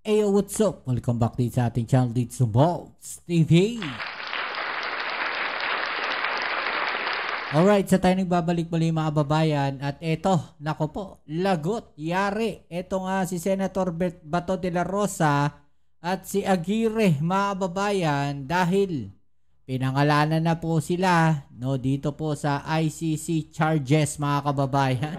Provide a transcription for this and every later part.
Ayo, what's up? Welcome back dito sa ating channel dito sa Bolts TV. Alright, sa tayo nagbabalik muli mga kababayan. At eto, nako po, lagot, yari. Eto nga si Senator Bato de la Rosa at si Aguirre mga kababayan dahil pinangalanan na po sila no, dito po sa ICC charges mga kababayan.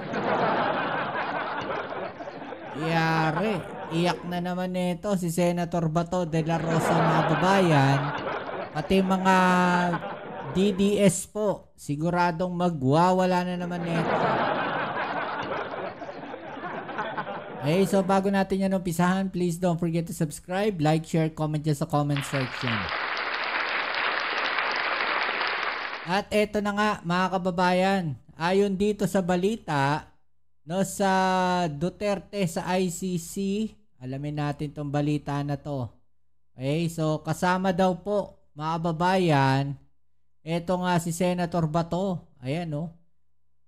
Yari. Iyak na naman nito si Senator Bato de la Rosa mga kababayan. Pati mga DDS po, siguradong magwawala na naman nito. Okay, so bago natin yan umpisahan, please don't forget to subscribe, like, share, comment dyan sa comment section. At eto na nga mga kababayan, ayon dito sa balita, no, sa Duterte sa ICC, alamin natin tong balita na to. Okay, so kasama daw po mga kababayan, eto nga si Senator Bato, ayan no,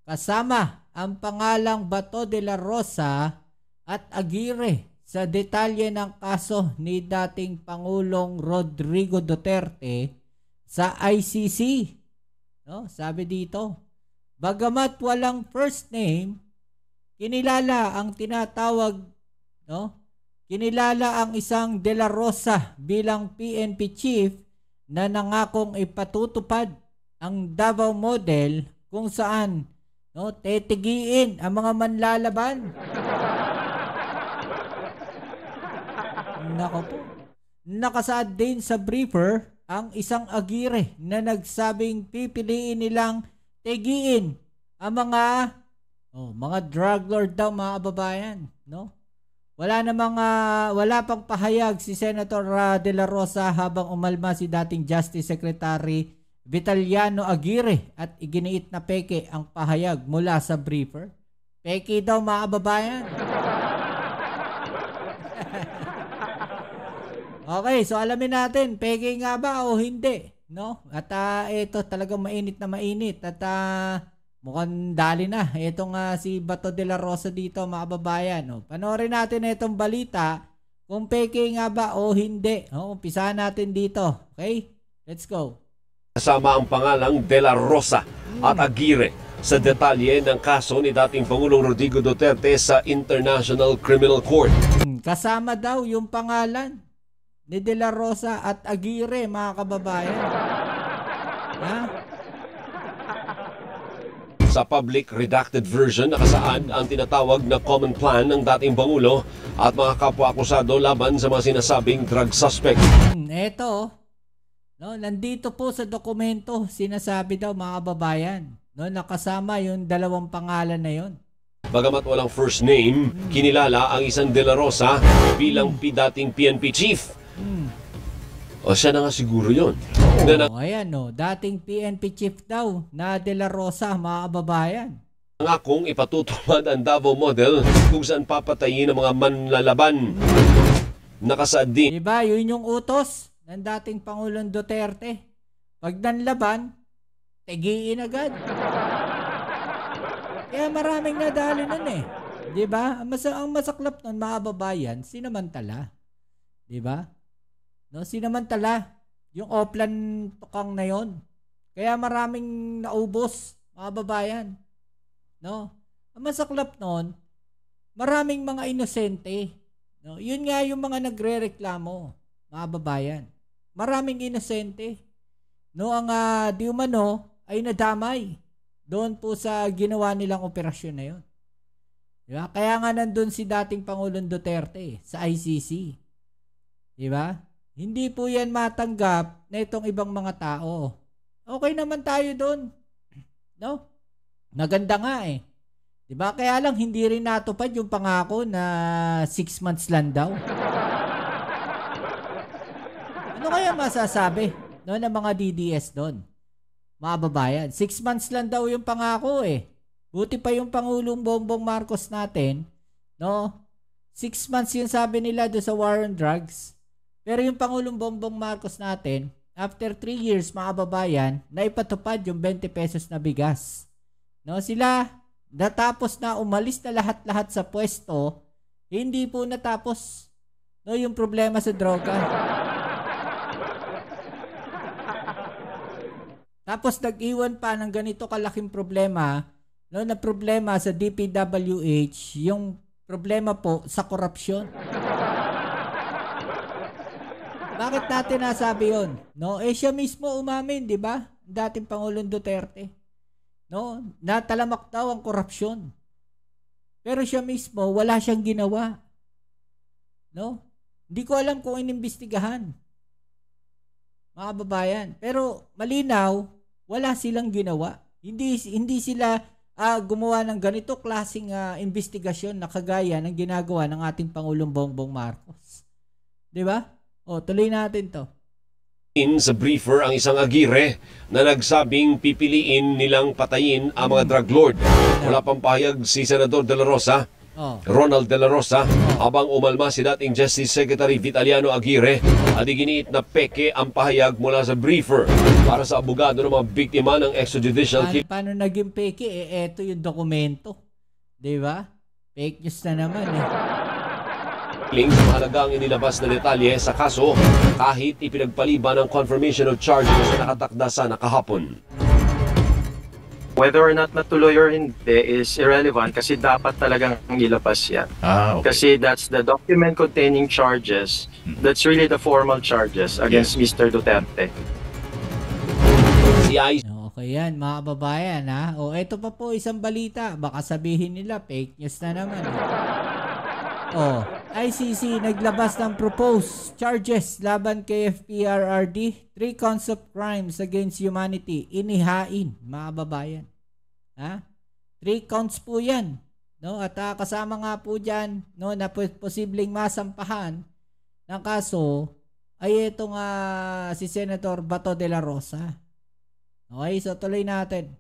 kasama ang pangalang Bato de la Rosa at Aguirre sa detalye ng kaso ni dating Pangulong Rodrigo Duterte sa ICC. No, sabi dito, bagamat walang first name, kinilala ang tinatawag, no? Kinilala ang isang De La Rosa bilang PNP chief na nangakong ipatutupad ang Davao Model kung saan, no, tetigiin ang mga manlalaban. Nako po. Nakasaad din sa briefer ang isang Aguirre na nagsabing pipiliin nilang tigiin ang mga drug lord daw mga kababayan, no? Wala pang pahayag si Senator de la Rosa habang umalma si dating Justice Secretary Vitaliano Aguirre at iginiit na peke ang pahayag mula sa briefer. Peke daw mga kababayan. Okay, so alamin natin, peke nga ba o hindi, no? At ito talagang mainit na mainit at mukhang dali na. Ito nga si Bato de la Rosa dito mga kababayan. No? Panoorin natin itong balita kung peke nga ba o hindi. No? Umpisahan natin dito. Okay? Let's go. Kasama ang pangalang De La Rosa at Aguirre sa detalye ng kaso ni dating Pangulong Rodrigo Duterte sa International Criminal Court. Kasama daw yung pangalan ni De La Rosa at Aguirre mga kababayan. Ha? Sa public redacted version, nakasaan ang tinatawag na common plan ng dating Pangulo at mga kapwa-akusado laban sa mga sinasabing drug suspect. Eto, no, nandito po sa dokumento, sinasabi daw mga kababayan, no, nakasama yung dalawang pangalan na yon. Bagamat walang first name, kinilala ang isang De La Rosa bilang dating PNP chief. O siya na nga siguro yun. Ayan no, dating PNP chief daw na De La Rosa mga kababayan. Nangakong ipatutupad ang Davao Model kung saan papatayin ang mga manlalaban. Nakasaad din. Diba, yun yung utos ng dating Pangulong Duterte. Pag nanlaban, tigiin agad. Kaya maraming nadali nun eh. Diba? Ang masaklap nun mga kababayan, sinamantala. Diba? No, sinamantala yung Oplan tukang na yon. Kaya maraming naubos mga babayan. No? Ang masaklap noon, maraming mga inosente. No? Yun nga yung mga nagrereklamo, mga babayan. Maraming inosente. No, ang di umano ay nadamay doon po sa ginawa nilang operasyon na yon. Diba? Kaya nga nandun si dating Pangulong Duterte sa ICC. Diba? Hindi po yan matanggap na itong ibang mga tao. Okay naman tayo doon. No? Naganda nga eh. Diba? Kaya lang hindi rin natupad yung pangako na 6 months lang daw. Ano kaya masasabi, no, ng mga DDS doon? Mga babayan, 6 months lang daw yung pangako eh. Buti pa yung Pangulong Bongbong Marcos natin, no? 6 months yung sabi nila doon sa war on drugs. Pero yung Pangulong Bongbong Marcos natin, after 3 years mga kababayan, naipatupad yung 20 pesos na bigas. No, sila natapos na umalis na lahat-lahat sa pwesto, hindi po natapos. No, yung problema sa droga. Tapos nag-iwan pa ng ganito kalaking problema, no, na problema sa DPWH, yung problema po sa korupsyon. Bakit natin nasabi yun? No, siya mismo umamin, di ba? Dating Pangulong Duterte. No, natalamak daw ang korupsyon. Pero siya mismo, wala siyang ginawa. No? Hindi ko alam kung inimbestigahan. Mga kababayan. Pero malinaw, wala silang ginawa. Hindi sila gumawa ng ganito klaseng investigasyon na kagaya ng ginagawa ng ating Pangulong Bongbong Marcos. 'Di ba? O, tuloy natin 'to. Sa briefer ang isang agire na nagsabing pipiliin nilang patayin ang mga drug lord. Wala pang pahayag si Senador De La Rosa, Ronald De La Rosa, habang umalma si dating Justice Secretary Vitaliano Aguirre at iginiit na peke ang pahayag mula sa briefer para sa abogado ng mga biktima ng extrajudicial killing. Paano naging peke? Eto yung dokumento. Diba? Fake news na naman Mahalaga ang inilabas na detalye sa kaso kahit ipinagpaliban ng confirmation of charges na nakatakda sana kahapon. Whether or not natuloy or hindi is irrelevant kasi dapat talagang ilabas yan. Okay. Kasi that's the document containing charges. That's really the formal charges against Mr. Duterte. Okay yan, mga kababayan O, eto pa po isang balita. Baka sabihin nila fake news na naman. ICC naglabas ng proposed charges laban kay FPRRD. 3 counts of crimes against humanity. Inihain, mga babayan. 3 counts po yan. No? At kasama nga po dyan, no, na posibleng masampahan ng kaso ay itong si Senator Bato de la Rosa. Okay, so tuloy natin.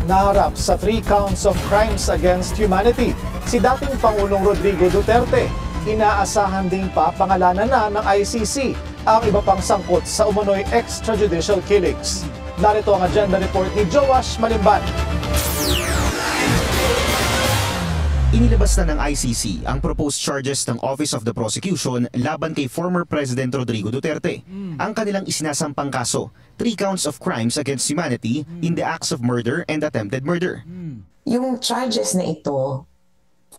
Naharap sa 3 counts of crimes against humanity si dating Pangulong Rodrigo Duterte. Inaasahan ding papangalanan na ng ICC ang iba pang sangkot sa umunoy extrajudicial killings. Narito ang agenda report ni Joash Malimban. Inilabas na ng ICC ang proposed charges ng Office of the Prosecution laban kay former President Rodrigo Duterte. Ang kanilang isinasampang kaso, 3 counts of crimes against humanity in the acts of murder and attempted murder. Yung charges na ito,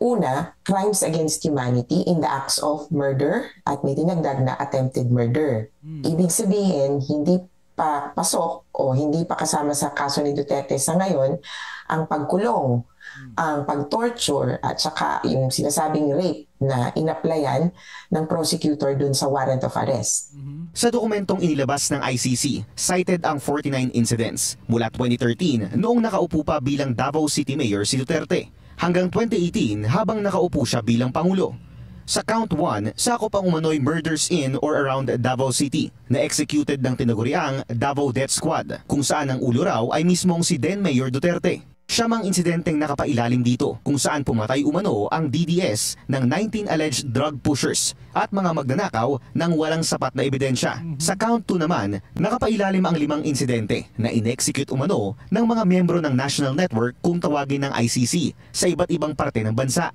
una, crimes against humanity in the acts of murder at may dinagdag na attempted murder. Ibig sabihin, hindi pa pasok o hindi pa kasama sa kaso ni Duterte sa ngayon ang pagkulong, ang pag-torture at saka yung sinasabing rape na inaplayan ng prosecutor dun sa warrant of arrest. Sa dokumentong inilabas ng ICC, cited ang 49 incidents mula 2013 noong nakaupo pa bilang Davao City Mayor si Duterte hanggang 2018 habang nakaupo siya bilang Pangulo. Sa count 1, sakop ang umano'y murders in or around Davao City na executed ng tinaguriang Davao Death Squad kung saan ang ulo raw ay mismong si then Mayor Duterte. Siya mang insidenteng nakapailalim dito kung saan pumatay umano ang DDS ng 19 alleged drug pushers at mga magnanakaw ng walang sapat na ebidensya. Sa count 2 naman, nakapailalim ang 5 insidente na in-execute umano ng mga miyembro ng National Network kung tawagin ng ICC sa iba't ibang parte ng bansa.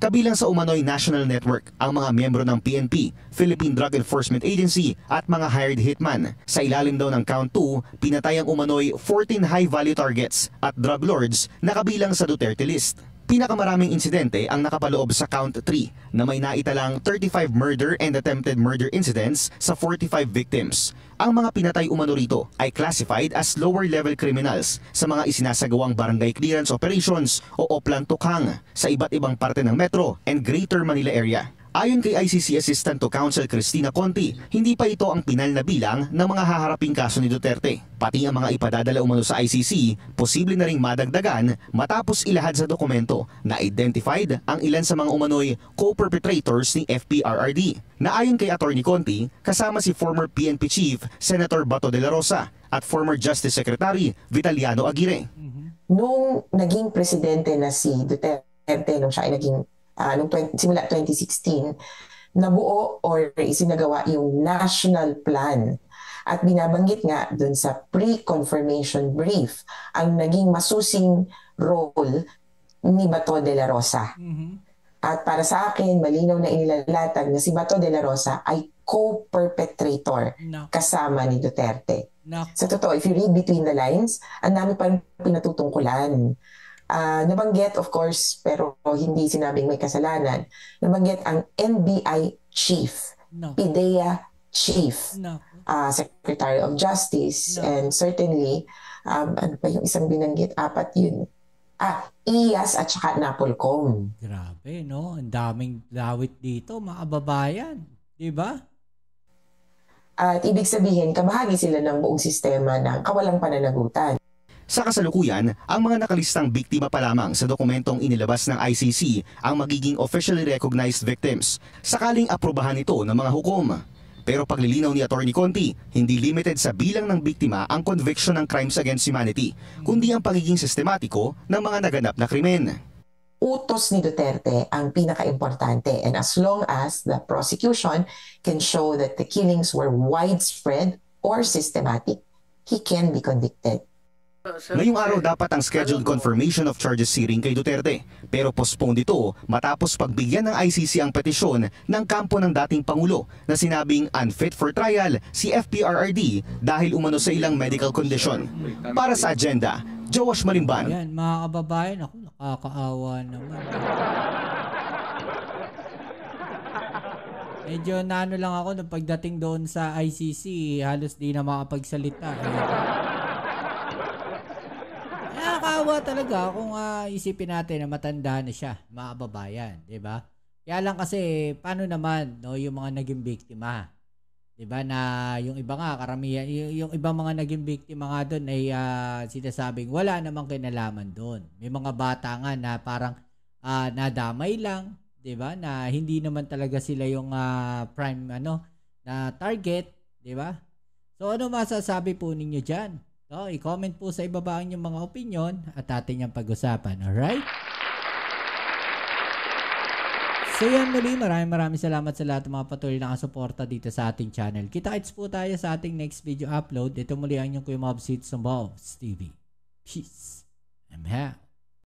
Kabilang sa umano'y National Network ang mga miyembro ng PNP, Philippine Drug Enforcement Agency at mga hired hitman. Sa ilalim daw ng count 2, pinatay ang umano'y 14 high-value targets at drug lords na kabilang sa Duterte list. Pinakamaraming insidente ang nakapaloob sa count 3 na may naitalang 35 murder and attempted murder incidents sa 45 victims. Ang mga pinatay umano rito ay classified as lower-level criminals sa mga isinasagawang barangay clearance operations o Oplan Tukhang sa iba't ibang parte ng Metro and Greater Manila area. Ayon kay ICC Assistant to Counsel Cristina Conti, hindi pa ito ang pinal na bilang ng mga haharaping kaso ni Duterte. Pati ang mga ipadadala umano sa ICC, posible na ring madagdagan matapos ilahad sa dokumento na identified ang ilan sa mga umano'y co-perpetrators ni FPRRD. Na ayon kay Attorney Conti, kasama si former PNP Chief Senator Bato de la Rosa at former Justice Secretary Vitaliano Aguirre. Nung naging presidente na si Duterte, nung siya ay naging simula 2016, nabuo or isinagawa yung national plan. At binabanggit nga dun sa pre-confirmation brief ang naging masusing role ni Bato de la Rosa. At para sa akin, malinaw na inilalatag na si Bato de la Rosa ay co-perpetrator kasama ni Duterte. Sa totoo, if you read between the lines, ang dami pa rin pinatutungkulan. Nabanggit, of course, pero hindi sinabing may kasalanan, nabanggit ang NBI chief, PIDEA chief, Secretary of Justice, and certainly, ano pa yung isang binanggit? 4 yun. IAS at saka Napolcom. Grabe, no? Ang daming lawit dito, mga kababayan. Diba? At ibig sabihin, kabahagi sila ng buong sistema ng kawalang pananagutan. Sa kasalukuyan, ang mga nakalistang biktima pa lamang sa dokumentong inilabas ng ICC ang magiging officially recognized victims, sakaling aprobahan ito ng mga hukom. Pero paglilinaw ni Atty. Conti, hindi limited sa bilang ng biktima ang conviction ng crimes against humanity, kundi ang pagiging sistematiko ng mga naganap na krimen. Utos ni Duterte ang pinaka-importante, and as long as the prosecution can show that the killings were widespread or systematic, he can be convicted. Ngayong araw dapat ang scheduled confirmation of charges hearing kay Duterte, pero postponed ito matapos pagbigyan ng ICC ang petisyon ng kampo ng dating Pangulo na sinabing unfit for trial si FPRRD dahil umano sa ilang medical condition. Para sa agenda, Joash Malimban. Ayan, mga kababayan, ako nakakaawa naman. Medyo naano lang ako nung pagdating doon sa ICC, halos di na makapagsalita. Nakakaawa talaga kung isipin natin na matanda na siya, mga kababayan, 'di ba? Kaya lang kasi paano naman no yung mga naging biktima? 'Di ba na yung iba nga karamihan yung ibang mga naging biktima nga doon ay sinasabing wala namang kinalaman doon. May mga bata nga na parang nadamay lang, 'di ba? Na hindi naman talaga sila yung prime na target, 'di ba? So ano masasabi po ninyo diyan? So, i-comment po sa ibaba ang inyong mga opinion at atin yung pag-usapan. Alright? So yan muli, maraming salamat sa lahat ng mga patuloy na kasuporta dito sa ating channel. Kita-kits po tayo sa ating next video upload. Ito muli ang inyong Kuya Mob Seats ng Bobs TV. Peace. I'm out.